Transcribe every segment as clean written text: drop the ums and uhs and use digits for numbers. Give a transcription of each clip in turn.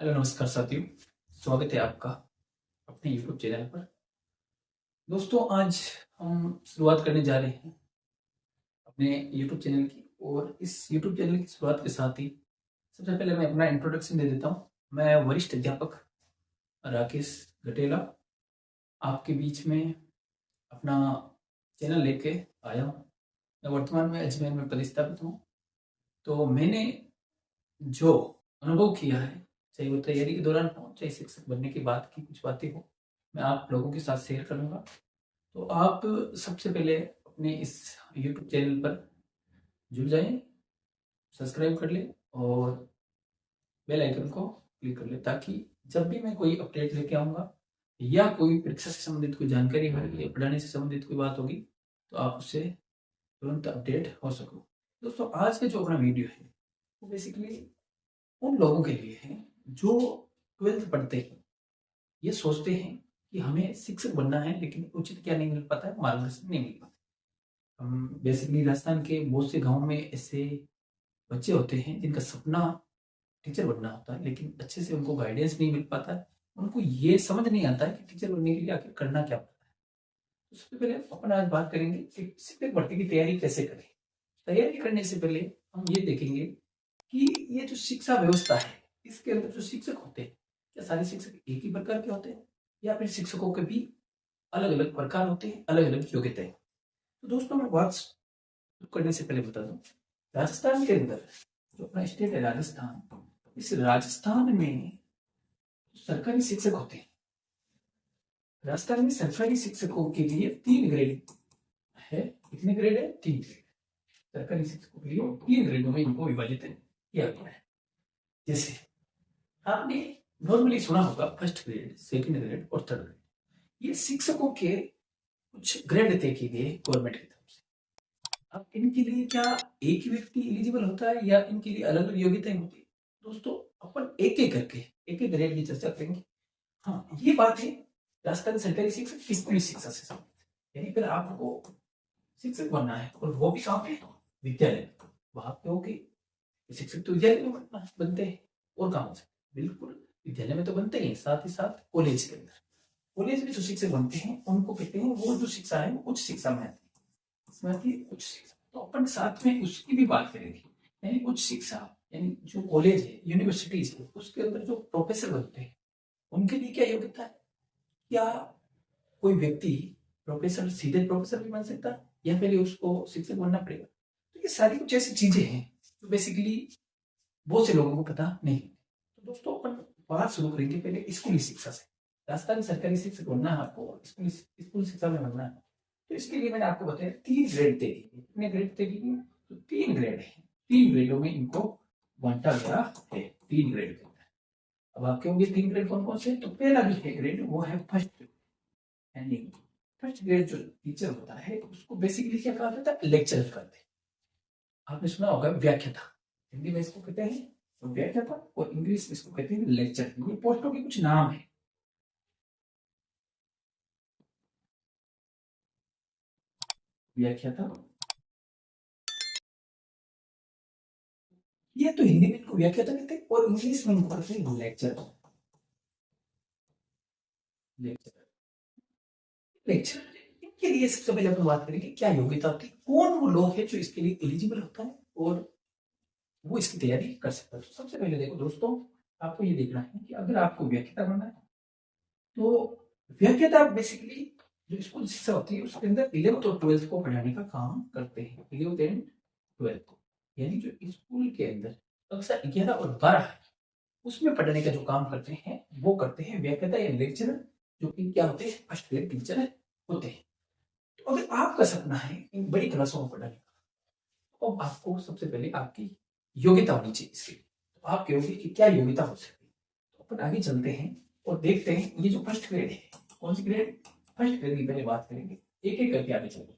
Hello नमस्कार साथियों। स्वागत है आपका अपने यूट्यूब चैनल पर। दोस्तों आज हम शुरुआत करने जा रहे हैं अपने यूट्यूब चैनल की। और इस यूट्यूब चैनल की शुरुआत के साथ ही सबसे पहले मैं अपना इंट्रोडक्शन दे देता हूँ। मैं वरिष्ठ अध्यापक राकेश गटेला आपके बीच में अपना चैनल लेके आया हूँ। मैं वर्तमान में अजमेर में प्रतिस्थापित हूँ। तो मैंने जो अनुभव किया है, चाहे वो तैयारी के दौरान हो चाहे शिक्षक बनने के बाद की कुछ बातें हो, मैं आप लोगों के साथ शेयर करूँगा। तो आप सबसे पहले अपने इस यूट्यूब चैनल पर जुड़ जाएं, सब्सक्राइब कर लें और बेल आइकन को क्लिक कर लें, ताकि जब भी मैं कोई अपडेट लेके आऊँगा या कोई परीक्षा से संबंधित कोई जानकारी होगी या पढ़ाने से संबंधित कोई बात होगी तो आप उससे तुरंत अपडेट हो सको। दोस्तों आज का जो अपना वीडियो है वो बेसिकली उन लोगों के लिए है जो 12th पढ़ते हैं, ये सोचते हैं कि हमें शिक्षक बनना है लेकिन उचित क्या नहीं मिल पाता है, मार्गदर्शन नहीं मिल पाता। हम बेसिकली राजस्थान के बहुत से गाँव में ऐसे बच्चे होते हैं जिनका सपना टीचर बनना होता है, लेकिन अच्छे से उनको गाइडेंस नहीं मिल पाता है। उनको ये समझ नहीं आता है कि टीचर बनने के लिए आखिर करना क्या पड़ता है। तो सबसे पहले अपन आज बात करेंगे कि शिक्षक भर्ती की तैयारी कैसे करें। तैयारी करने से पहले हम ये देखेंगे कि ये जो शिक्षा व्यवस्था है इसके अंदर जो शिक्षक होते हैं, क्या सारे शिक्षक एक ही प्रकार के होते हैं या फिर शिक्षकों के भी अलग अलग प्रकार होते हैं, अलग अलग योग्यताएं। तो दोस्तों मैं बात शुरू करने से पहले बता दूं, राजस्थान के अंदर जो अपना स्टेट है राजस्थान, इस राजस्थान में सरकारी शिक्षक होते हैं। राजस्थान में सरकारी शिक्षकों के लिए 3 ग्रेड है। कितने ग्रेड है? 3 ग्रेड। सरकारी शिक्षकों के लिए 3 ग्रेडों में इनको विभाजित किया गया है। जैसे आपने नॉर्मली सुना होगा फर्स्ट ग्रेड, सेकंड ग्रेड और थर्ड ग्रेड। ये शिक्षकों के कुछ ग्रेड तय किए गए गवर्नमेंट की तरफ से। अब इनके लिए क्या एक ही व्यक्ति एलिजिबल होता है या इनके लिए अलग अलग योग्यताएं होती है? दोस्तों अपन एक एक करके एक एक ग्रेड की चर्चा करेंगे। हाँ, ये बात है राजस्थान सरकारी शिक्षक स्कूली शिक्षा से संबंधित। यानी फिर आपको शिक्षक बनना है और वो भी कहाँ पे? विद्यालय। वहां पे हो कि शिक्षक तो विद्यालय में बनते हैं और कहाँ हो सकते? बिल्कुल विद्यालय में तो बनते ही, साथ ही साथ कॉलेज के अंदर। कॉलेज में जो शिक्षक बनते हैं उनको कहते हैं, वो जो शिक्षा है वो उच्च शिक्षा में आती है। इसमें आती है उच्च शिक्षा। तो अपन साथ में उसकी भी बात करेंगे। यानी उच्च शिक्षा यानी जो कॉलेज है, यूनिवर्सिटीज है, उसके अंदर जो प्रोफेसर बनते हैं उनके लिए क्या योग्यता है? क्या कोई व्यक्ति प्रोफेसर सीधे प्रोफेसर भी बन सकता है या पहले उसको शिक्षक बनना पड़ेगा? तो ये सारी कुछ ऐसी चीजें हैं जो बेसिकली बहुत से लोगों को पता नहीं। तो दोस्तों अपन बात शुरू करेंगे पहले स्कूली शिक्षा से। राजस्थान सरकारी शिक्षक बनना है आपको, स्कूल शिक्षा में बनना है, तो इसके लिए मैंने आपको बताया 3 ग्रेड दे दिए। कितने ग्रेड दे दिए? तो 3 ग्रेड है। 3 ग्रेडों में इनको बांटा गया है। 3 ग्रेड के अंदर। अब आप कहोगे 3 ग्रेड कौन कौन से? तो पहला जो है ग्रेड वो है फर्स्ट ग्रेड। यानी फर्स्ट ग्रेड जो टीचर होता है उसको बेसिकली क्या कहा जाता है? लेक्चरर करते हैं। आपने सुना होगा व्याख्याता, हिंदी में इसको कहते हैं तो व्याख्याता और इंग्लिश में इसको कहते हैं लेक्चर। ये पोस्टों के कुछ नाम है। व्याख्याता, ये तो हिंदी में इनको व्याख्याता कहते हैं और इंग्लिश में इनको कहते हैं लेक्चर। लेक्चर लेक्चर इनके लिए सबसे पहले अपन बात करेंगे क्या योग्यता होती है, कौन वो लोग हैं जो इसके लिए एलिजिबल होता है और वो इसकी तैयारी कर सकता है। तो सबसे पहले देखो दोस्तों, आपको ये देखना है कि अगर आपको व्याख्याता बनना है तो व्याख्याता बेसिकली जो स्कूल शिक्षा होती है उसके अंदर 11th और 12th को पढ़ाने का काम करते हैं। 11th एंड 12th यानी जो स्कूल के अंदर कक्षा 11 और 12 है उसमें पढ़ने का जो काम करते हैं वो करते हैं व्याख्याता या लेक्चरर, जो कि क्या होते हैं? फर्स्ट ग्रेड टीचर होते हैं। तो अगर आपका सपना है इन बड़ी क्लासों में पढ़ाने का, तो अब आपको सबसे पहले आपकी योग्यता होनी चाहिए इसके लिए। तो आप कहोगे कि क्या योग्यता हो सकती है? तो अपन आगे चलते हैं और देखते हैं ये जो फर्स्ट ग्रेड है, कौन सी ग्रेड? फर्स्ट ग्रेड की पहले बात करेंगे, एक एक करके आगे चलेंगे।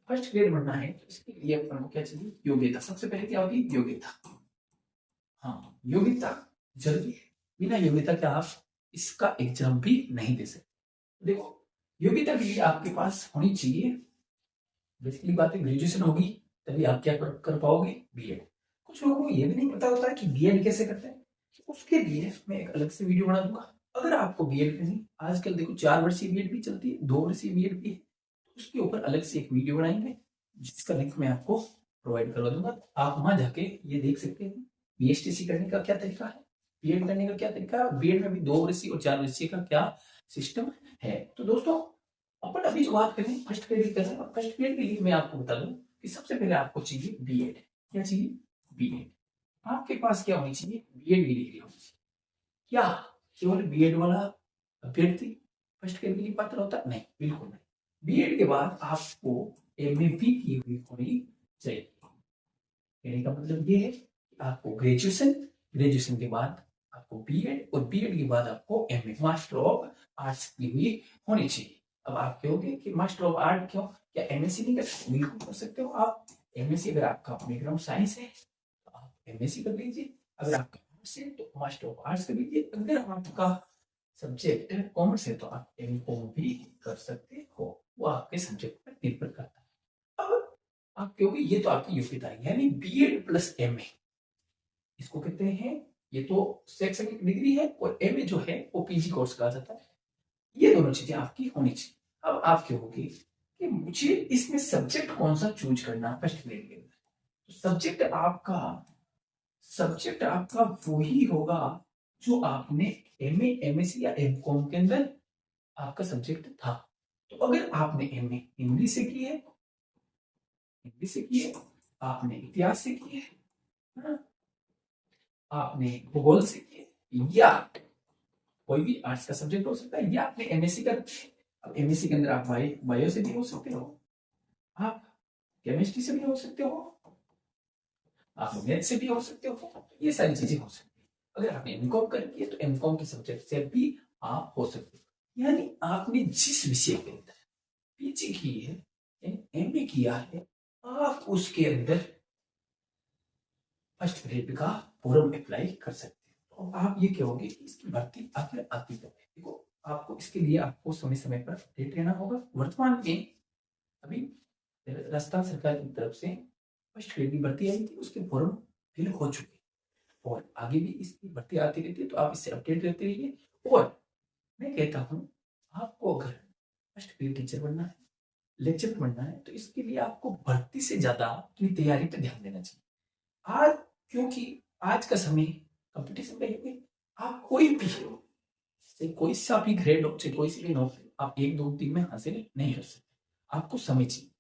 फर्स्ट ग्रेड बनना है तो इसके लिए अपन को क्या चाहिए? योग्यता। सबसे पहले क्या होगी? योग्यता। हाँ, योग्यता जरूरी है। बिना योग्यता के आप इसका एग्जाम भी नहीं दे सकते। देखो योग्यता के लिए आपके पास होनी चाहिए, बेसिकली बात है ग्रेजुएशन होगी तभी आप क्या कर पाओगे? बीएड। कुछ लोगों को ये भी नहीं पता होता है कि बीएड कैसे करते हैं। उसके लिए मैं एक अलग से वीडियो बना दूंगा। अगर आपको बीएड करनी, आजकल देखो 4 वर्षीय बीएड भी चलती है, 2 वर्षीय बीएड भी है, तो उसके ऊपर अलग से एक वीडियो बनाएंगे जिसका लिंक मैं आपको प्रोवाइड करवा दूंगा। आप वहां जाके ये देख सकते हैं बीएसटीसी करने का क्या तरीका है, बीएड करने का क्या तरीका है, बीएड में भी 2 वर्षीय और 4 वर्षीय का क्या सिस्टम है। तो दोस्तों अपन अभी जो बात करें फर्स्ट ग्रेड की करें, और फर्स्ट ग्रेड के लिए मैं आपको बता दूं कि सबसे पहले आपको चाहिए बीएड। क्या चाहिए? बीएड। आपके पास क्या होनी चाहिए? बीएड की डिग्री होनी चाहिए। क्या केवल बीएड वाला अभ्यर्थी फर्स्ट ग्रेड के लिए पात्र होता है? नहीं, बिल्कुल नहीं। बीएड के बाद आपको एमए भी की हुई होनी चाहिए। कहने का मतलब ये है कि आपको ग्रेजुएशन, ग्रेजुएशन के बाद आपको बीएड, और बीएड के बाद आपको एमए मास्टर ऑफ आर्ट्स की हुई होनी चाहिए। अब आप कहोगे कि मास्टर ऑफ आर्ट क्यों, क्या एमएससी नहीं कर सकते? बिल्कुल कर सकते हो आप एमएससी। अगर आपका बैकग्राउंड साइंस है तो आप एमएससी कर लीजिए, अगर आपका आर्ट्स है तो मास्टर ऑफ आर्ट्स कर लीजिए, अगर आपका सब्जेक्ट कॉमर्स है तो आप एमकॉम भी कर सकते हो, वो आपके सब्जेक्ट पर निर्भर करता है। अब आप कहोगे ये तो आपकी योग्यता है, यानी बीएड प्लस एमए, इसको कहते हैं, ये तो शैक्षणिक डिग्री है, और एमए जो है वो पीजी कोर्स कहा जाता है। ये दोनों चीजें आपकी होनी चाहिए। अब आप कहोगे कि मुझे इसमें सब्जेक्ट कौन सा चूज करना फर्स्ट ग्रेड के अंदर, तो सब्जेक्ट आपका वही होगा जो आपने एमए, एमएससी या एमकॉम के अंदर आपका सब्जेक्ट था। तो अगर आपने एमए हिंदी से की है, आपने इतिहास से की है, आपने भूगोल से की है, या कोई भी आर्ट्स का सब्जेक्ट हो सकता है, या आपने एमएससी कर, अब एमएससी के अंदर आप बायो से भी हो सकते हो, आप केमिस्ट्री से भी हो सकते हो, आप मैथ से भी हो सकते हो, ये सारी चीजें हो सकती है। अगर आपने एमकॉम कर की है तो एमकॉम के सब्जेक्ट से भी आप हो सकते हो। यानी आपने जिस विषय के अंदर पीजी की है, एमए किया है, आप उसके अंदर फर्स्ट ग्रेड का फॉर्म अप्लाई कर सकते हो। तो आप ये कहोगे कि इसकी भर्ती आखिर आती कब है? देखो, आपको इसके लिए आपको समय समय पर अपडेट रहना होगा। वर्तमान में अभी राजस्थान सरकार की तरफ से फर्स्ट ग्रेड की भर्ती आई थी, उसके फॉर्म फिल हो चुके, और आगे भी इसकी भर्ती आती रहती है, तो आप इससे अपडेट रहते रहिए। और मैं कहता हूँ, आपको अगर फर्स्ट ग्रेड टीचर बनना है, लेक्चर बनना है, तो इसके लिए आपको भर्ती से ज्यादा अपनी तैयारी पर ध्यान देना चाहिए। आज, क्योंकि आज का समय कंपटीशन का युग है, आप कोई भी हो, चाहे कोई सा भी ग्रेड हो, चाहे कोई सी भी नौकरी, आप 1-2 दिन में हासिल नहीं कर सकते। आपको समय चाहिए,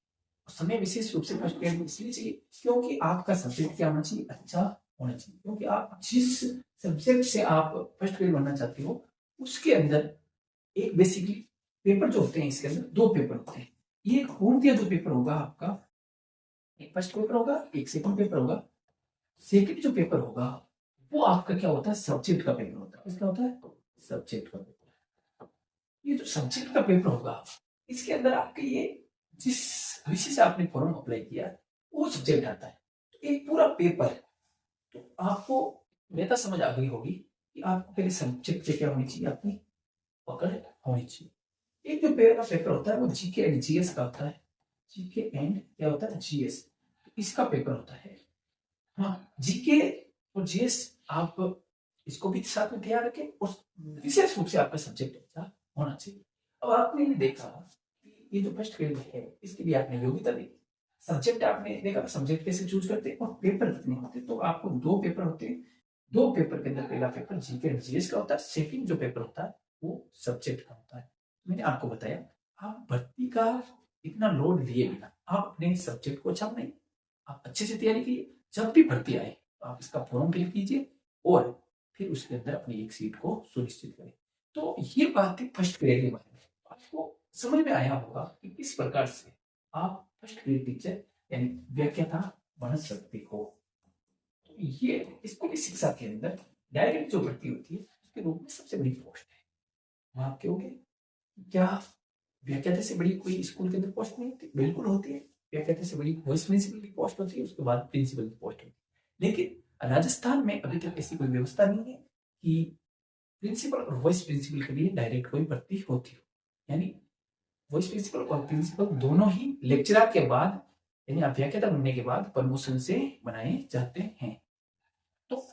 समय विशेष रूप से फर्स्ट ग्रेड में इसलिए चाहिए क्योंकि आपका सब्जेक्ट क्या होना चाहिए? अच्छा होना चाहिए। क्योंकि आप जिस सब्जेक्ट से आप फर्स्ट ग्रेड बनना चाहते हो, उसके अंदर एक बेसिकली पेपर जो होते हैं, इसके अंदर 2 पेपर होते हैं। एक पूर्णतः जो पेपर होगा आपका, एक फर्स्ट पेपर होगा, एक सेकंड पेपर होगा। सेकंड जो पेपर होगा वो आपका क्या होता है? सब्जेक्ट का पेपर होता है। किसका होता है? सब्जेक्ट का पेपर। ये जो सब्जेक्ट का पेपर होगा, इसके अंदर आपके ये जिस विषय से आपने फॉर्म अप्लाई किया वो सब्जेक्ट आता है, तो एक पूरा पेपर। तो आपको बेहतर समझ आ गई होगी कि आपको पहले सब्जेक्ट पे क्या होनी चाहिए, अपनी पकड़ होनी चाहिए। एक जो पहला पेपर होता है वो जीके एंड जीएस का होता है। जीके एंड क्या होता है? जीएस, इसका पेपर होता है। हाँ, जीके और जीएस आप इसको भी साथ में तैयार रखें, और विशेष रूप से आपका सब्जेक्ट अच्छा होना चाहिए। अब आपने ये देखा कि ये जो फर्स्ट ग्रेड है इसके लिए आपने योग्यता देखी, सब्जेक्ट आपने देखा, सब्जेक्ट कैसे चूज करते हैं, और पेपर कितने होते हैं। तो आपको 2 पेपर होते हैं, 2 पेपर के अंदर पहला पेपर जीके और जीएस का होता है, सेकंड जो पेपर होता है वो सब्जेक्ट का होता है। मैंने आपको बताया, आप भर्ती का इतना लोड लिए बिना आप अपने सब्जेक्ट को अच्छा बनाइए, आप अच्छे से तैयारी कीजिए। जब भी भर्ती आए तो आप इसका फॉर्म फिल कीजिए, और फिर उसके अंदर अपनी एक सीट को सुनिश्चित करें। तो ये बात है फर्स्ट ग्रेड के बारे में। आपको समझ में आया होगा कि किस प्रकार से आप फर्स्ट ग्रेड टीचर यानी व्याख्याता बन सकते हो। तो ये स्कूली शिक्षा के अंदर डायरेक्ट जो भर्ती होती है उसके रूप में सबसे बड़ी पोस्ट है। आप कहोगे क्या व्याख्याता से बड़ी कोई स्कूल के अंदर पोस्ट नहीं होती? बिल्कुल होती है। व्याख्याता से बड़ी वाइस प्रिंसिपल की पोस्ट होती है, उसके बाद प्रिंसिपल की पोस्ट होती है। लेकिन राजस्थान में अभी तक ऐसी कोई व्यवस्था नहीं है कि प्रिंसिपल और वाइस प्रिंसिपल के लिए डायरेक्ट कोई भर्ती होती हो। यानी वाइस प्रिंसिपल और प्रिंसिपल दोनों ही लेक्चरर के बाद, यानी व्याख्याता बनने के बाद प्रमोशन से बनाए जाते हैं। तो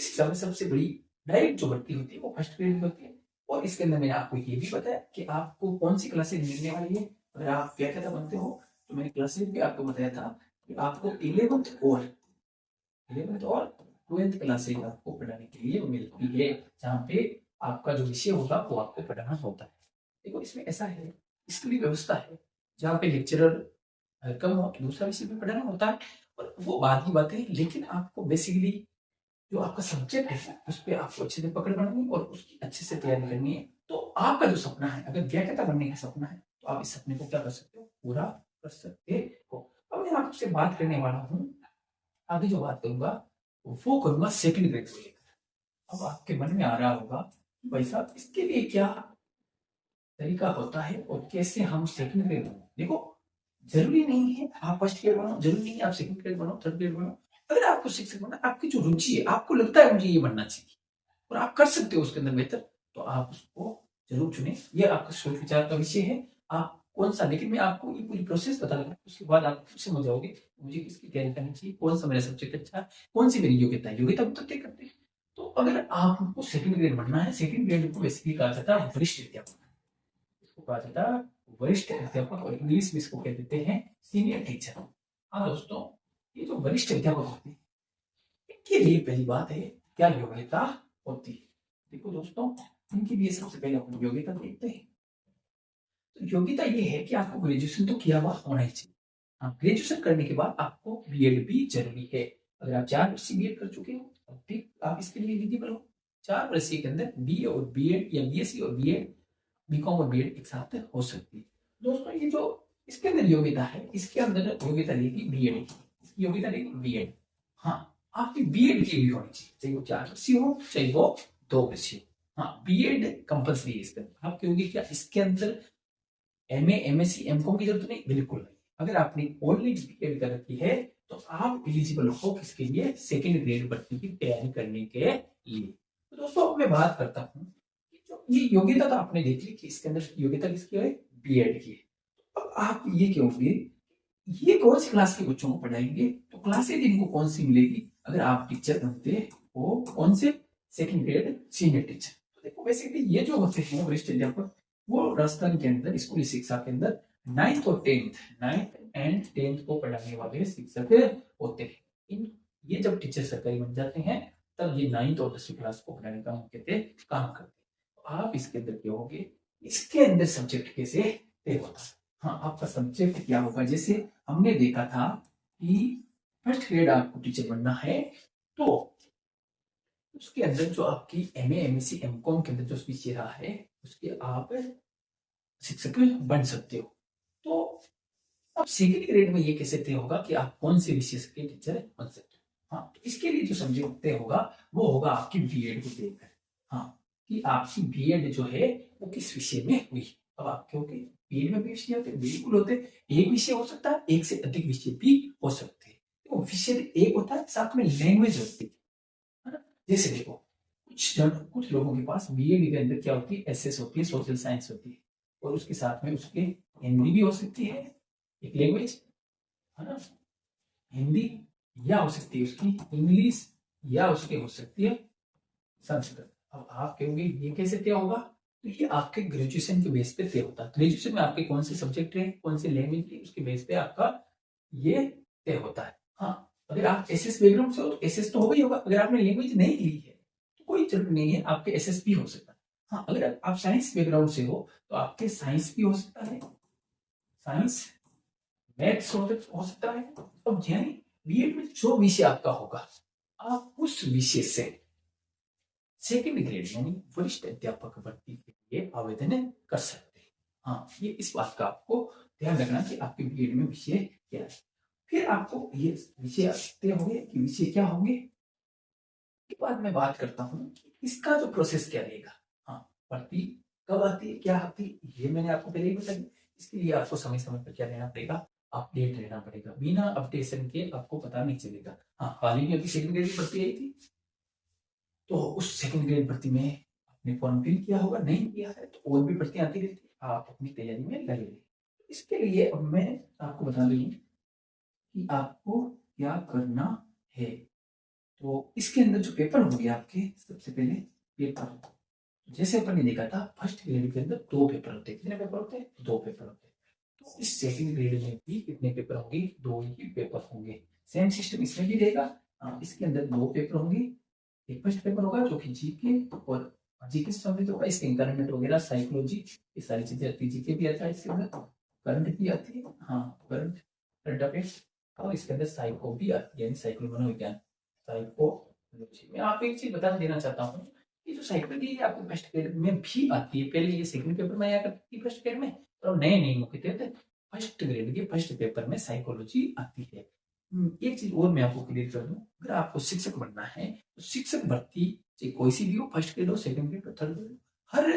इस हिसाब से सबसे बड़ी डायरेक्ट जो भर्ती होती है वो फर्स्ट ग्रेड में होती है। और इसके अंदर मैंने आपको ये भी बताया कि आपको कौन सी क्लासेज मिलने वाली है। अगर आप व्याख्याता बनते हो तो मैंने क्लासेज भी आपको बताया था कि आपको 11th और 12th क्लासेज आपको पढ़ाने के लिए मिलती है, जहाँ पे आपका जो विषय होगा वो आपको पढ़ाना होता है। देखो इसमें ऐसा है, इसकी भी व्यवस्था है, जहाँ पे लेक्चरर कम हो तो दूसरा विषय भी पढ़ाना होता है, और वो बाद की बात है। लेकिन आपको बेसिकली जो आपका सब्जेक्ट है उस पर आपको अच्छे से पकड़ बनानी और उसकी अच्छे से तैयारी करनी है। तो आपका जो सपना है, अगर व्याख्याता बनने का सपना है, तो आप इस सपने को क्या कर सकते हो, पूरा कर सकते हो। अब मैं आपसे बात करने वाला हूँ, आगे जो बात करूंगा वो करूंगा सेकंड ग्रेड को लेकर। अब आपके मन में आ रहा होगा भाई साहब इसके लिए क्या तरीका होता है और कैसे हम सेकंड ग्रेड बनो। देखो जरूरी नहीं है आप फर्स्ट ग्रेड बनो, जरूरी नहीं है आप सेकंड ग्रेड बनो, थर्ड ग्रेड बनो। अगर आपको शिक्षक बनना, आपकी जो रुचि है, आपको लगता है मुझे ये बनना चाहिए और आप कर सकते हो उसके अंदर बेहतर, तो आप उसको जरूर चुने। ये आपका सोच विचार का विषय है, आप कौन सा। लेकिन मैं आपको ये पूरी प्रोसेस बता दूंगा, उसके बाद आप खुद समझ जाओगे मुझे किसकी तैयारी करनी चाहिए, कौन सा मेरा सब्जेक्ट अच्छा है, कौन सी मेरी योग्यता है। योग्यता तो तय करते हैं। तो अगर आपको सेकंड ग्रेड बनना है, सेकंड ग्रेड को बेसिकली कहा जाता है वरिष्ठ अध्यापक, इसको कहा जाता है वरिष्ठ अध्यापक, और इंग्लिश में इसको कह देते हैं सीनियर टीचर। हाँ दोस्तों, ये जो वरिष्ठ अध्यापक होते हैं इनके लिए पहली बात है क्या योग्यता होती है। देखो दोस्तों, इनके लिए सबसे पहले अपन योग्यता देखते हैं। तो योग्यता ये है कि आपको ग्रेजुएशन तो किया हुआ होना ही चाहिए। हाँ, ग्रेजुएशन करने के बाद आपको बीएड भी जरूरी है। अगर आप 4 वर्ष बीएड कर चुके हो तब भी आप इसके लिए एलिजिबल हो। 4 वर्ष के अंदर बीए और बीएड या बीएससी और बीएड, बीकॉम और बीएड एक साथ हो सकती है। दोस्तों ये जो इसके अंदर योग्यता है, इसके अंदर योग्यता रहेगी बीएड की, इसकी योग्यता रहेगी बीएड। हाँ, आपकी बीएड की भी होनी चाहिए, चाहे वो 4 वर्षीय हो चाहे वो 2 वर्षीय हो। हाँ, बीएड कंपल्सरी है इसके अंदर। आप कहोगे क्या इसके अंदर एमए, एमएससी, एमकॉम की जरूरत नहीं? बिल्कुल नहीं। अगर आपने ऑनलाइन बीएड कर रखी है तो आप एलिजिबल हो किसके लिए, सेकंड ग्रेड भर्ती की तैयारी करने के लिए। तो दोस्तों अब मैं बात करता हूँ जो ये योग्यता तो आपने देख ली कि इसके अंदर योग्यता किसकी है, बीएड की है। अब आप ये कहोगे ये कौन सी क्लास के बच्चों को पढ़ाएंगे, तो क्लासेज इनको कौन सी मिलेगी अगर आप टीचर बनते हो, कौन से, सेकंड ग्रेड सीनियर टीचर। तो देखो बेसिकली ये जो होते हैं वरिष्ठ अध्यापक, वो राजस्थान के अंदर स्कूली शिक्षा के अंदर 9th और 10th को पढ़ाने वाले शिक्षक होते हैं। इन ये जब टीचर सरकारी बन जाते हैं तब ये 9th और 10वीं क्लास को पढ़ाने का मुख्यतः काम करते हैं। तो आप इसके अंदर क्या होगे, इसके अंदर सब्जेक्ट कैसे तय होता है। हाँ, आपका सब्जेक्ट क्या होगा, जैसे हमने देखा था कि फर्स्ट ग्रेड आपको टीचर बनना है तो उसके अंदर जो आपकी एमए, एमएससी, एमकॉम के अंदर जो विषय रहा है उसके आप शिक्षक बन सकते हो। तो अब सेकेंड ग्रेड में ये कैसे तय होगा कि आप कौन से विषय के टीचर बन सकते हो। हाँ, तो इसके लिए जो सब्जेक्ट तय होगा वो होगा आपकी बीएड को देखकर। हाँ, कि आपकी बीएड जो है वो किस विषय में हुई। अब आप क्योंकि बीएड में भी विषय होते बिल्कुल होते, एक विषय हो सकता है, एक से अधिक विषय भी हो सकते हैं। तो विषय एक होता है, साथ में लैंग्वेज होती है ना। जैसे देखो कुछ लोगों के पास बीएड के अंदर क्या होती है, एसएस होती है, सोशल साइंस होती है, और उसके साथ में उसके हिंदी भी हो सकती है, एक लैंग्वेज है ना, हिंदी, या हो सकती है उसकी इंग्लिश, या उसकी हो सकती है संस्कृत। अब आप कहोगे ये कैसे तय होगा, तो ये आपके ग्रेजुएशन के बेस पे तय होता है। ग्रेजुएशन में आपके कौन से सब्जेक्ट रहे, कौन से लैंग्वेज रही, उसके बेस पे आपका ये तय होता है। हाँ, अगर आप एसएस बैकग्राउंड से हो तो एसएस तो होगा ही होगा। अगर आपने लैंग्वेज नहीं ली है तो कोई जरूरत नहीं है, आपके एसएस भी हो सकता है। हाँ, अगर आप साइंस बैकग्राउंड से हो तो आपके साइंस भी हो सकता है, साइंस, मैथ्स हो सकता है। अब यानी बीएड में जो विषय आपका होगा आप उस विषय से सेकेंड ग्रेड यानी वरिष्ठ अध्यापक भर्ती के लिए आवेदन कर सकते हैं। हाँ, ये इस बात का आपको ध्यान रखना कि आपके बीएड में विषय क्या है। फिर आपको ये विषय तय होंगे कि विषय क्या होंगे, के बाद मैं बात करता हूँ कि इसका जो प्रोसेस क्या रहेगा। हाँ, भर्ती कब आती है, क्या आती है, ये मैंने आपको पहले ही बता दिया। इसके लिए आपको समय समय पर क्या रहना पड़ेगा, अपडेट रहना पड़ेगा। बिना अपडेशन के आपको पता नहीं चलेगा। हाँ, हाल ही में अभी सेकंड ग्रेड की भर्ती आई थी, तो उस सेकंड ग्रेड भर्ती में आपने फॉर्म फिल किया होगा, नहीं किया है तो और भी भर्ती आती रहती है, आप अपनी तैयारी में लगे रहिए। इसके लिए अब मैं आपको बता दूं कि आपको क्या करना है। तो इसके अंदर जो पेपर होंगे आपके, सबसे पहले पेपर, जैसे अपन ने देखा था फर्स्ट ग्रेड के अंदर 2 पेपर होते हैं। कितने पेपर होते हैं? 2 पेपर होते हैं। तो इस सेकंड ग्रेड में भी कितने पेपर होंगे? 2 ही पेपर होंगे। सेम सिस्टम इसमें भी रहेगा। इसके अंदर 2 पेपर होंगे। एक फर्स्ट पेपर होगा जो कि जीके और जीके से संबंधित होगा, इसके इन्वायरमेंट वगैरह, साइकोलॉजी, ये सारी चीजें आती है। जीके भी आता है इसके अंदर, करंट भी आती है, हाँ करंट अफेयर्स, और इसके अंदर साइको भी आती है, यानी साइको मनोविज्ञान, साइकोलॉजी। मैं आपको एक चीज बता देना चाहता हूँ, ये जो साइकोलॉजी है आपको फर्स्ट ग्रेड में भी आती है। पहले ये सेकंड पेपर में आया करती थी फर्स्ट ग्रेड में, और नए नए मौके थे फर्स्ट ग्रेड के फर्स्ट पेपर में साइकोलॉजी आती है। एक चीज और मैं आपको क्लियर कर दूं, अगर आपको शिक्षक बनना है तो शिक्षक भर्ती चाहे कोई सी भी हो, फर्स्ट ग्रेड हो, सेकंड ग्रेड हो, थर्ड ग्रेड, हर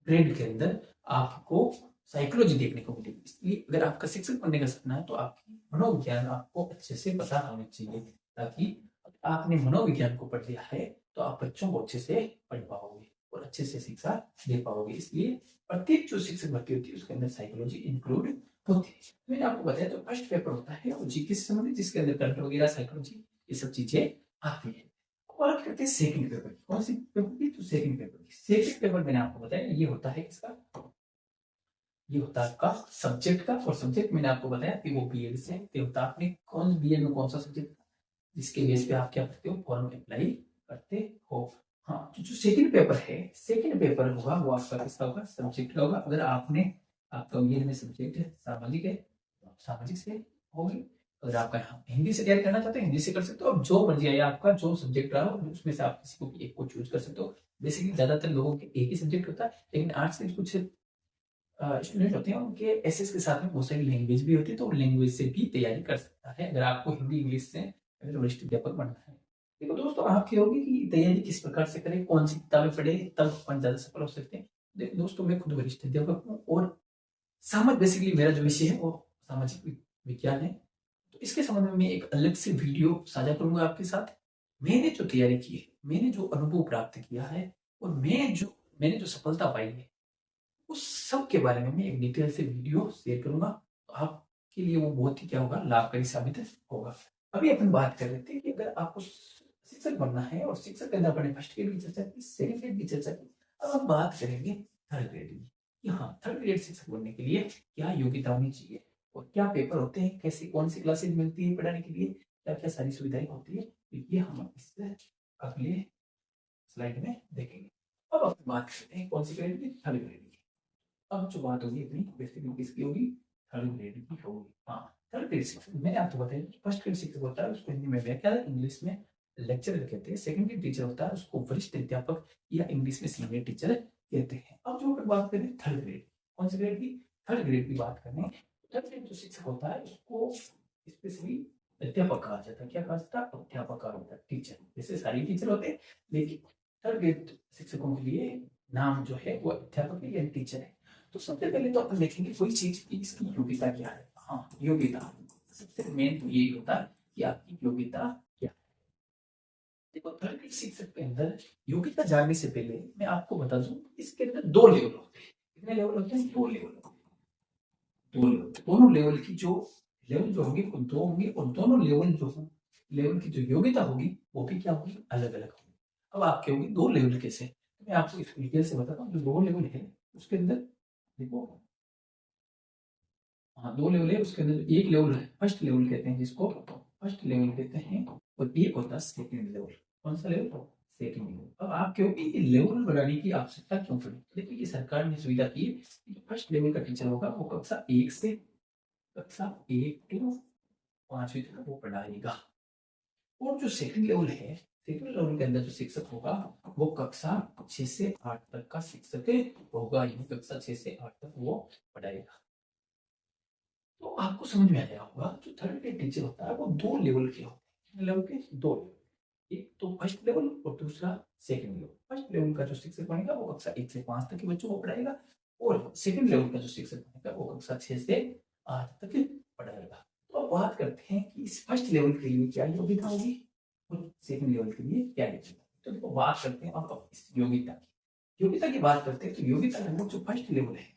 ग्रेड के अंदर आपको साइकोलॉजी देखने को मिलेगी। इसलिए अगर आपका शिक्षक बनने का सपना है तो आपकी मनोविज्ञान आपको अच्छे से पता होना चाहिए, ताकि आपने मनोविज्ञान को पढ़ लिया है तो आप बच्चों को अच्छे से पढ़ पाओगे और अच्छे से शिक्षा दे पाओगे। इसलिए प्रत्येक जो शिक्षक भर्ती होती है उसके अंदर साइकोलॉजी इंक्लूड होती है। मैंने आपको बताया जो फर्स्ट पेपर होता है वो जीके से संबंधित, जिसके अंदर करंट वगैरह, साइकोलॉजी, ये सब चीजें आती है। और करते हैं सेकंड पेपर की। कौन सी पेपर की? तो सेकंड पेपर की। सेकंड पेपर मैंने आपको बताया ये होता है किसका? ये होता है आपका सब्जेक्ट का। और सब्जेक्ट मैंने आपको बताया कि वो बीएड से होता है। आपने कौन बीएड में कौन सा सब्जेक्ट, जिसके बेस पे आप क्या करते हो, फॉर्म अप्लाई करते हो। हाँ, तो जो सेकंड पेपर है, सेकंड पेपर होगा वो आपका किसका होगा? सब्जेक्ट का होगा। अगर आपने, आपका बीएड में सब्जेक्ट है सामाजिक है, तो सामाजिक से होगी। अगर आपका हिंदी से तैयारी करना चाहते हैं हिंदी से कर सकते हो। अब जो मर्जी है आपका, जो सब्जेक्ट रहा हो उसमें से आप किसी को भी एक को चूज कर सकते हो। बेसिकली ज्यादातर लोगों के एक ही सब्जेक्ट होता है, लेकिन आर्ट्स के कुछ स्टूडेंट होते हैं उनके एसएस के साथ में बहुत सारी लैंग्वेज भी होती है, तो लैंग्वेज से भी तैयारी कर सकता है अगर आपको हिंदी इंग्लिश से अगर वरिष्ठ अध्यापक बनना है। देखो दोस्तों, आपकी होगी कि तैयारी किस प्रकार से करें, कौन सी किताबें पढ़े, तब अपन ज्यादा सफल हो सकते हैं। देखो दोस्तों, मैं खुद वरिष्ठ अध्यापक हूँ और बेसिकली मेरा जो विषय है वो सामाजिक विज्ञान है। तो इसके संबंध में मैं एक अलग से वीडियो साझा करूंगा आपके साथ। मैंने जो तैयारी की है, मैंने जो अनुभव प्राप्त किया है, और मैंने जो सफलता पाई है, उस सब के बारे में मैं एक डिटेल से वीडियो शेयर करूंगा। तो आपके लिए वो बहुत ही क्या होगा, लाभकारी साबित होगा। अभी अपन बात कर रहे थे कि अगर आपको शिक्षक बनना है, और शिक्षक के अंदर अपने फर्स्ट ग्रेड की चर्चा की, सेकंड ग्रेड की चर्चा की, अब हम बात करेंगे थर्ड ग्रेड की कि हाँ, थर्ड ग्रेड शिक्षक बनने के लिए क्या योग्यता होनी चाहिए, और क्या पेपर होते हैं, कैसी कौन सी क्लासेज मिलती है पढ़ाने के लिए, क्या क्या सारी सुविधाएं होती है, तो ये हम इससे अगले स्लाइड में देखेंगे। अब अपन बात करते हैं कौन सी ग्रेड की? थर्ड ग्रेड की। अब जो बात होगी अपनी बेसिकली किसकी होगी? थर्ड ग्रेड की होगी। हाँ, थर्ड ग्रेड शिक्षक मैंने आपको बताया, फर्स्ट ग्रेड शिक्षक होता है उसको हिंदी में व्याख्या, इंग्लिश में लेक्चरर कहते हैं। सेकंड ग्रेड टीचर होता है उसको वरिष्ठ अध्यापक या इंग्लिश में सीनियर टीचर कहते हैं। अब जो अपन बात करें थर्ड ग्रेड, कौन सी ग्रेड की? थर्ड ग्रेड की बात करें, थर्ड ग्रेड जो शिक्षक होता है उसको स्पेशली अध्यापक कहा जाता है। क्या कहा जाता है? अध्यापक कहा जाता है, टीचर। जैसे सारे टीचर होते हैं, लेकिन थर्ड ग्रेड शिक्षकों के लिए नाम जो है वो अध्यापक या टीचर है। तो सबसे पहले तो अपन देखेंगे कोई चीज की इसकी योग्यता क्या है। हाँ, योग्यता सबसे मेन तो यही होता है कि आपकी योग्यता क्या है। देखो, थर्ड ग्रेड शिक्षक के अंदर योग्यता जानने से पहले मैं आपको बता दूं, इसके अंदर 2 लेवल होते हैं। कितने लेवल होते हैं? 2 लेवल। 2 लेवल, दोनों लेवल की जो लेवल जो होंगे वो 2 होंगे, और दोनों लेवल जो लेवल की जो योग्यता होगी वो भी क्या होगी? अलग अलग होगी। अब आपके होगी 2 लेवल कैसे, तो मैं आपको इस डिटेल से बताता हूँ। जो 2 लेवल है उसके अंदर देखो, हाँ 2 लेवल है उसके अंदर। एक लेवल है फर्स्ट लेवल कहते हैं, जिसको फर्स्ट लेवल कहते हैं, और एक होता है सेकंड लेवल। कौन सा लेवल? Second level. अब आप क्योंकि ये लेवल बढ़ाने की आवश्यकता क्यों पड़ी? देखिए, ये सरकार ने सुविधा की है। फर्स्ट लेवल का टीचर होगा वो कक्षा 1 से कक्षा 1 टू 5वीं तक वो पढ़ाएगा। और जो सेकंड लेवल है, सेकंड लेवल के अंदर जो शिक्षक होगा वो कक्षा 6 से 8 तक का शिक्षक होगा। यानी कक्षा 6 से 8 तक वो पढ़ाएगा। तो आपको समझ में आ गया होगा, जो थर्ड ग्रेड टीचर होता है वो 2 लेवल के होते हैं। लेवल के 2 लेवल, एक तो फर्स्ट लेवल और दूसरा सेकंड लेवल। फर्स्ट लेवल का जो शिक्षक बनेगा वो कक्षा 1 से 5 तक के बच्चों को पढ़ाएगा, और सेकंड लेवल का जो शिक्षक बनेगा वो कक्षा 6 से 8 तक पढ़ाएगा। तो अब बात करते हैं कि इस फर्स्ट लेवल के लिए क्या योग्यता होगी और सेकंड लेवल के लिए क्या योग्यता। तो देखो, बात करते हैं अब इस योग्यता की बात करते हैं। तो योग्यता लगभग जो फर्स्ट लेवल है,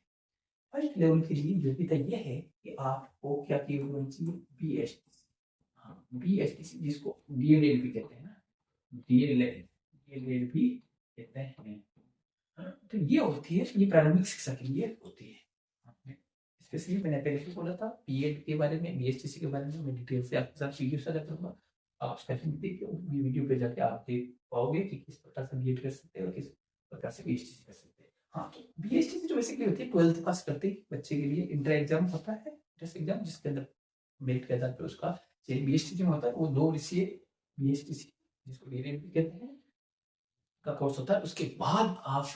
फर्स्ट लेवल के लिए योग्यता यह है कि आपको क्या की होनी चाहिए? बीएसटी। हाँ, BSTC जिसको डीएलएड भी कहते हैं ना, डीएलएड भी कहते हैं। तो ये होती है, ये प्रारंभिक शिक्षा के लिए होती है। स्पेशली मैंने पहले भी बोला था बीएड के बारे में, बीएसटीसी के बारे में मैं डिटेल से आपके साथ वीडियो साझा करूंगा। आप उसका लिंक देखिए, वीडियो पे जाके आप देख पाओगे कि किस प्रकार से बीएड कर सकते हैं और किस प्रकार से बीएसटीसी कर सकते हैं। हाँ, तो बीएसटीसी जो बेसिकली होती है 12th पास करते ही बच्चे के लिए इंटर एग्जाम होता है, इंट्रेंस एग्जाम, जिसके अंदर मेरिट के आधार पर उसका बीएसटीसी में होता है वो 2 वर्षीय बीएसटीसी जिसको डीएलएड भी कहते हैं का कोर्स होता है। उसके बाद आप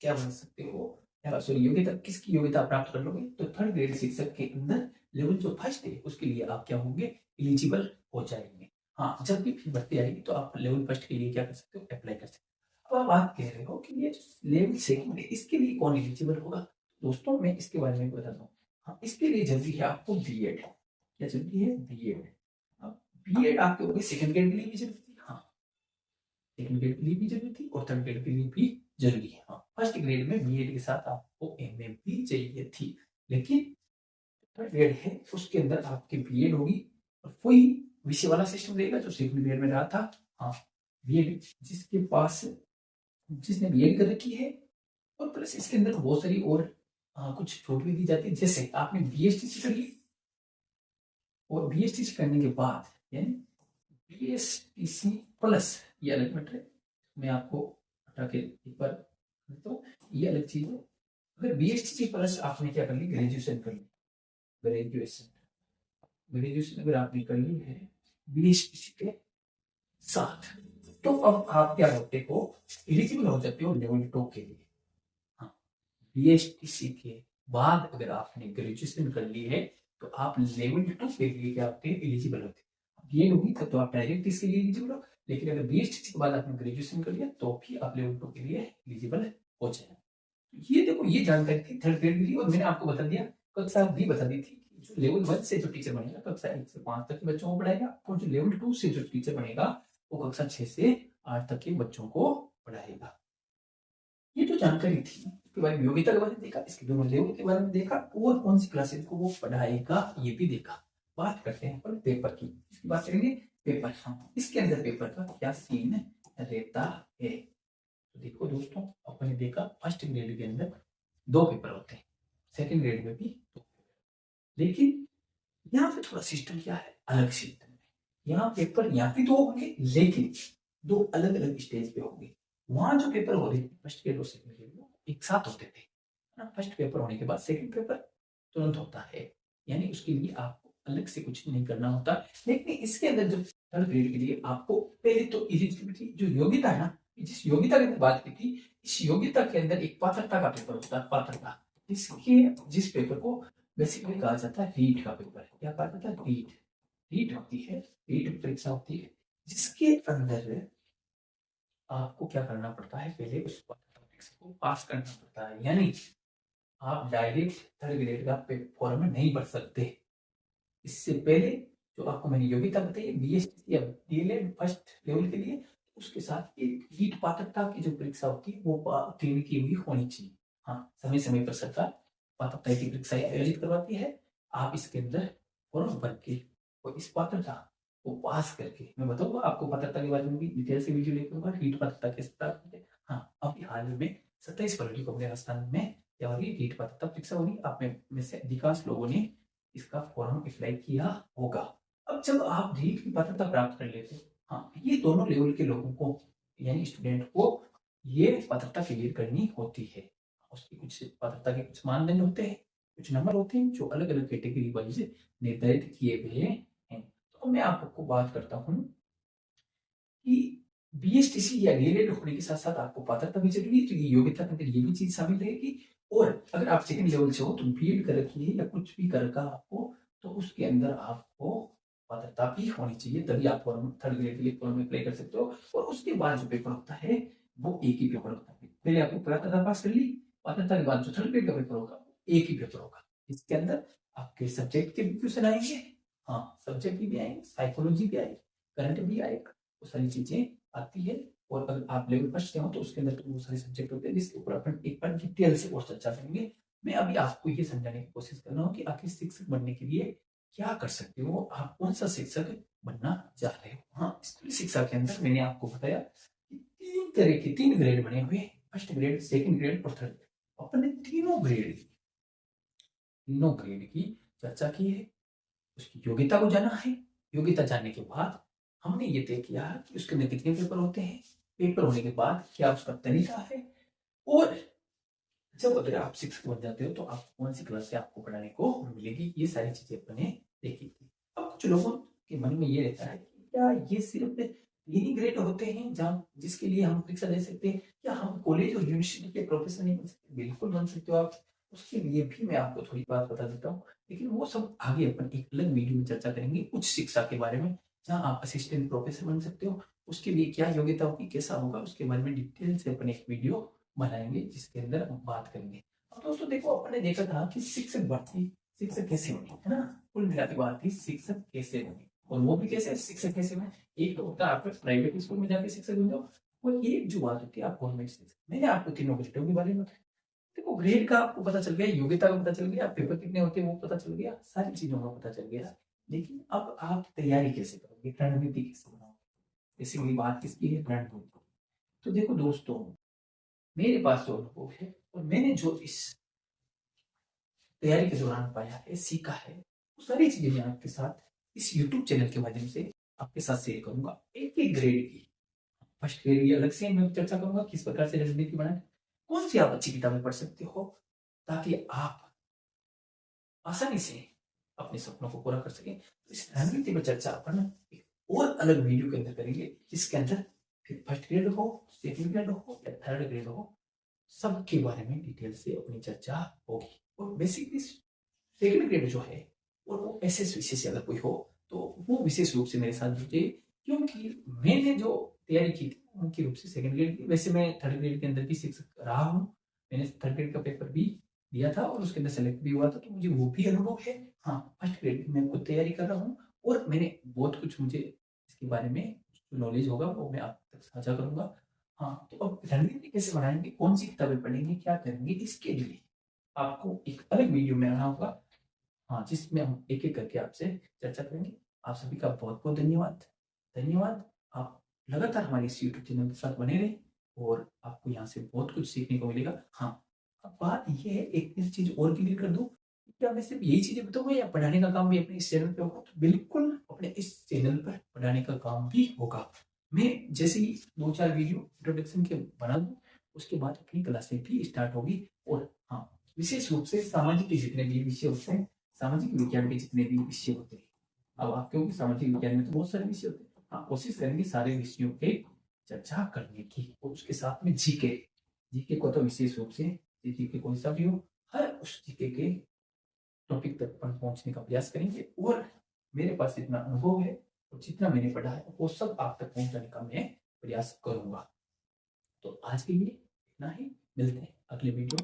क्या बन सकते हो, सॉरी योग्यता, किसकी योग्यता प्राप्त कर लोगे, तो थर्ड ग्रेड शिक्षक के अंदर लेवल जो फर्स्ट है उसके लिए आप क्या होंगे, एलिजिबल हो जाएंगे। हाँ, जब भी भर्ती आएगी तो आप लेवल फर्स्ट के लिए क्या कर सकते हो, अप्लाई कर सकते हो। अब आप बात कह रहे हो कि ये लेवल सेकंड है इसके लिए कौन एलिजिबल होगा, दोस्तों मैं इसके बारे में बताता हूँ। हाँ, इसके लिए जरूरी है आपको बीएड। क्या जरूरी है, बीएड। अब बीएड आपके हो गए सेकंड ग्रेड के लिए भी जरूरी थी, हाँ सेकंड ग्रेड के लिए भी जरूरी थी और थर्ड ग्रेड के लिए भी जरूरी है। हाँ, फर्स्ट ग्रेड में बीएड के साथ आपको एमए भी चाहिए थी, लेकिन थर्ड ग्रेड है उसके अंदर आपकी बीएड होगी और वही विषय वाला सिस्टम रहेगा जो सेकंड ग्रेड में रहा था। हाँ, बीएड जिसके पास, जिसने बीएड कर रखी है, और प्लस इसके अंदर बहुत सारी और कुछ छूट भी दी जाती है। जैसे आपने बीएसटीसी कर ली और बीएसटीसी करने के बाद यानी बीएसटीसी प्लस, ये अलग मैटर है, मैं आपको हटा के एक बार तो ये अलग चीज है। अगर बीएसटीसी प्लस आपने क्या कर ली, ग्रेजुएशन कर ली, ग्रेजुएशन अगर आपने कर ली है बीएसटीसी के साथ, तो अब आप क्या होते हो, एलिजिबल हो जाते हो लेवल 2 के लिए। हाँ, बीएसटीसी के बाद अगर आपने ग्रेजुएशन कर ली है तो आप लेवल 2 के लिए क्या होते हैं, एलिजिबल होते हैं। बीएड होगी तब तो आप डायरेक्ट इसके लिए एलिजिबल हो, लेकिन अगर बीएसटीसी के बाद आपने ग्रेजुएशन कर लिया तो भी आप लेवल 2 के लिए एलिजिबल हो जाए। ये देखो, ये जानकारी थी थर्ड ग्रेड के लिए, और मैंने आपको बता दिया, कक्षा भी बता दी थी कि जो लेवल 1 से जो टीचर बनेगा कक्षा 1 से 5 तक के बच्चों को पढ़ाएगा, और जो लेवल 2 से जो टीचर बनेगा वो कक्षा 6 से 8 तक के बच्चों को पढ़ाएगा। ये जो जानकारी थी उसके बारे में, योग्यता के बारे में देखा, इसके दोनों लेवल के बारे में देखा, और कौन सी क्लासेज को वो पढ़ाएगा ये भी देखा। बात करते हैं पर पेपर की, इसकी बात करेंगे पेपर। हाँ, इसके अंदर पेपर का क्या सीन रहता है, तो देखो दोस्तों, अपने देखा फर्स्ट ग्रेड के अंदर 2 पेपर होते हैं, सेकंड ग्रेड में भी 2 पेपर, लेकिन यहाँ पे थोड़ा सिस्टम क्या है, अलग सिस्टम है। यहाँ पेपर यहाँ भी 2 होंगे लेकिन 2 अलग अलग स्टेज पे होंगे। वहां जो पेपर हो रहे थे फर्स्ट ग्रेड और सेकंड ग्रेड में एक साथ होते थे ना, फर्स्ट पेपर होने के बाद सेकंड पेपर तुरंत होता है, यानी उसके लिए आपको अलग से कुछ नहीं करना होता। लेकिन इसके अंदर जो थर्ड ग्रेड के लिए आपको पहले तो एलिजिबिलिटी जो योग्यता है ना, जिस योग्यता की बात की थी, इस योग्यता के अंदर एक पात्रता का पेपर होता है, पात्रता, जिस पेपर को बेसिकली कहा जाता है रीट का पेपर। क्या कहा जाता है, रीट होती है, रीट परीक्षा होती है, जिसके अंदर आपको क्या करना पड़ता है, पहले उस परीक्षा को पास करना पड़ता है, यानी आप डायरेक्ट थर्ड ग्रेड का फॉर्म में नहीं भर सकते। इससे पहले जो आपको मैंने योग्यता बताई बीएसटी या डीएलएड फर्स्ट लेवल के लिए, उसके साथ एक नीट पात्रता की जो परीक्षा होती है वो उत्तीर्ण की हुई होनी चाहिए। हाँ, समय समय पर सरकार पात्रता की परीक्षाएं आयोजित करवाती है, आप इसके अंदर फॉर्म भर के और इस पात्रता को पास करके, मैं बताऊंगा आपको पात्रता के बारे में भी डिटेल से वीडियो लेकर, नीट पात्रता कैसे प्राप्त होते हैं। हाँ, अभी हाल में 27 फरवरी को अपने राजस्थान में क्या होगी, नीट पात्रता परीक्षा होगी। आप में से अधिकांश लोगों ने इसका फॉर्म अप्लाई किया होगा। अब जब आप नीट की पात्रता प्राप्त कर लेते हो, हाँ, ये दोनों लेवल के लोगों को यानी स्टूडेंट को ये पात्रता क्लियर करनी होती है। उसकी कुछ पात्रता के कुछ मानदंड होते हैं, कुछ नंबर होते हैं जो अलग अलग कैटेगरी वाइज निर्धारित किए गए हैं। तो मैं आपको बात करता हूँ कि बीएसटीसी या डीएलएड होने के साथ साथ आपको पात्रता भी जरूरी है, क्योंकि योग्यता के अंदर ये भी चीज शामिल रहेगी। और अगर आप सेकंड लेवल से हो तो बीएड कर रखी है या कुछ भी कर रखा आपको, तो उसके अंदर आपको पात्रता भी होनी चाहिए, तभी आप फॉर्म थर्ड ग्रेड के लिए फॉर्म अप्लाई कर सकते हो। और उसके बाद जो पेपर होता है वो एक ही पेपर होता है, पहले आपने पात्रता पास कर ली, पात्रता के बाद जो थर्ड ग्रेड का पेपर होगा एक ही पेपर होगा। इसके अंदर आपके सब्जेक्ट के भी क्वेश्चन आएंगे, हाँ सब्जेक्ट भी आएंगे, साइकोलॉजी भी आएगा, करंट भी आएगा, वो सारी चीजें आती है। और अगर आप लेवल फर्स्ट हो तो उसके अंदर तो वो सारे सब्जेक्ट होते हैं जिसके ऊपर अपन एक बार डिटेल से और चर्चा करेंगे। मैं अभी आपको ये समझाने की कोशिश कर रहा हूँ कि आखिर शिक्षक बनने के लिए क्या कर सकते हो, आप कौन सा शिक्षक बनना चाह रहे हो। हाँ, स्कूली शिक्षा के अंदर मैंने आपको बताया कि 3 तरह के 3 ग्रेड बने हुए हैं, फर्स्ट ग्रेड, सेकंड ग्रेड और थर्ड ग्रेड। अपन ने तीनों ग्रेड की चर्चा की है, उसकी योग्यता को जाना है। योग्यता जानने के बाद हमने ये तय किया कि उसके अंदर कितने पेपर होते हैं, पेपर होने के बाद क्या उसका तरीका है, और जब अगर आप शिक्षक बन जाते हो तो आप कौन सी क्लास से आपको पढ़ाने को मिलेगी, ये सारी चीजें अपने देखी थी। अब कुछ लोगों के मन में ये रहता है कि क्या ये सिर्फ 3 ही ग्रेड होते हैं जहाँ जिसके लिए हम परीक्षा दे सकते हैं, क्या हम कॉलेज और यूनिवर्सिटी के प्रोफेसर नहीं बन सकते। बिल्कुल बन सकते हो आप, उसके लिए भी मैं आपको थोड़ी बात बता देता हूँ, लेकिन वो सब आगे अपन एक अलग वीडियो में चर्चा करेंगे उच्च शिक्षा के बारे में, जहाँ आप असिस्टेंट प्रोफेसर बन सकते हो। उसके लिए क्या योग्यता होगी, कैसा होगा, उसके बारे में डिटेल से अपन एक वीडियो बनाएंगे जिसके अंदर हम बात करेंगे। अब दोस्तों देखो, अपन ने देखा था कि शिक्षक भर्ती, शिक्षक कैसे बने, है ना। कुल मिला के बात थी शिक्षक कैसे बने, और वो भी कैसे शिक्षक कैसे बने। एक तो होता है आप प्राइवेट स्कूल में जाके शिक्षक बन जाओ, और एक जो बात होती है आप गवर्नमेंट शिक्षक। मैंने आपको तीनों ग्रेडों के बारे में बताया। देखो, ग्रेड का आपको पता चल गया, योग्यता का पता चल गया, पेपर कितने होते हैं वो पता चल गया, सारी चीजों का पता चल गया। लेकिन अब आप तैयारी कैसे करोगे, रणनीति कैसे बनाओगे, बेसिकली बात किसकी है, रणनीति। तो देखो दोस्तों, मेरे पास जो अनुभव है और मैंने जो इस तैयारी के दौरान पाया है, सीखा है, वो सारी चीजें मैं आपके साथ इस YouTube चैनल के माध्यम से आपके साथ शेयर करूंगा। एक एक ग्रेड की, फर्स्ट ग्रेड की अलग से मैं चर्चा करूंगा, किस प्रकार से रणनीति बनाए, कौन सी आप अच्छी किताबें पढ़ सकते हो, ताकि आप आसानी से अपने सपनों को पूरा कर सकें। तो इस रणनीति पर चर्चा अपन एक और अलग वीडियो के अंदर करेंगे, जिसके अंदर फिर फर्स्ट ग्रेड हो, सेकंड ग्रेड हो या थर्ड ग्रेड हो, सबके बारे में डिटेल से अपनी चर्चा होगी। और बेसिकली सेकंड ग्रेड जो है, और वो एसएस विषय से अगर कोई हो तो वो विशेष रूप से मेरे साथ जुटे, क्योंकि मैंने जो तैयारी की थी उनकी रूप से सेकंड ग्रेड की। वैसे मैं थर्ड ग्रेड के अंदर भी शिक्षक रहा हूँ, मैंने थर्ड ग्रेड का पेपर भी दिया था और उसके अंदर सेलेक्ट भी हुआ था, तो मुझे वो भी अनुभव है। हाँ, फर्स्ट ग्रेड की मैं खुद तैयारी कर रहा हूँ, और मैंने बहुत कुछ, मुझे इसके बारे में नॉलेज होगा वो मैं आप तक साझा करूंगा। हाँ, तो अब रणनीति कैसे बनाएंगे, कौन सी किताबें पढ़ेंगे, क्या करेंगे, इसके लिए आपको एक अलग वीडियो में आना होगा। हाँ, जिसमें हम एक एक करके आपसे चर्चा करेंगे। आप सभी का बहुत बहुत धन्यवाद। धन्यवाद। आप लगातार हमारे इस यूट्यूब चैनल के साथ बने रहें, और आपको यहाँ से बहुत कुछ सीखने को मिलेगा। हाँ, अब बात ये है, एक चीज और क्लियर कर दूं, क्या मैं सिर्फ यही चीजें बताऊंगा या पढ़ाने का काम भी अपने इस चैनल पे होगा। तो बिल्कुल अपने इस चैनल पर पढ़ाने का काम भी होगा। मैं जैसे ही 2-4 वीडियो इंट्रोडक्शन के बना दूं, उसके बाद अपनी क्लासें भी स्टार्ट होगी। और हाँ, विशेष रूप से सामाजिक के जितने भी विषय होते हैं, सामाजिक विज्ञान के जितने भी विषय होते हैं, अब आप क्योंकि सामाजिक विज्ञान में तो बहुत सारे विषय होते हैं, हाँ, कोशिश करेंगे सारे विषयों पे चर्चा करने की, और उसके साथ में जीके। जीके को तो विशेष रूप से, जीके कोई सा भी हो, हर उस जीके के टॉपिक तक अपन पहुंचने का प्रयास करेंगे। और मेरे पास जितना अनुभव है और जितना मैंने पढ़ा है वो सब आप तक पहुंचाने का मैं प्रयास करूंगा। तो आज के लिए इतना ही, मिलते हैं अगले वीडियो में।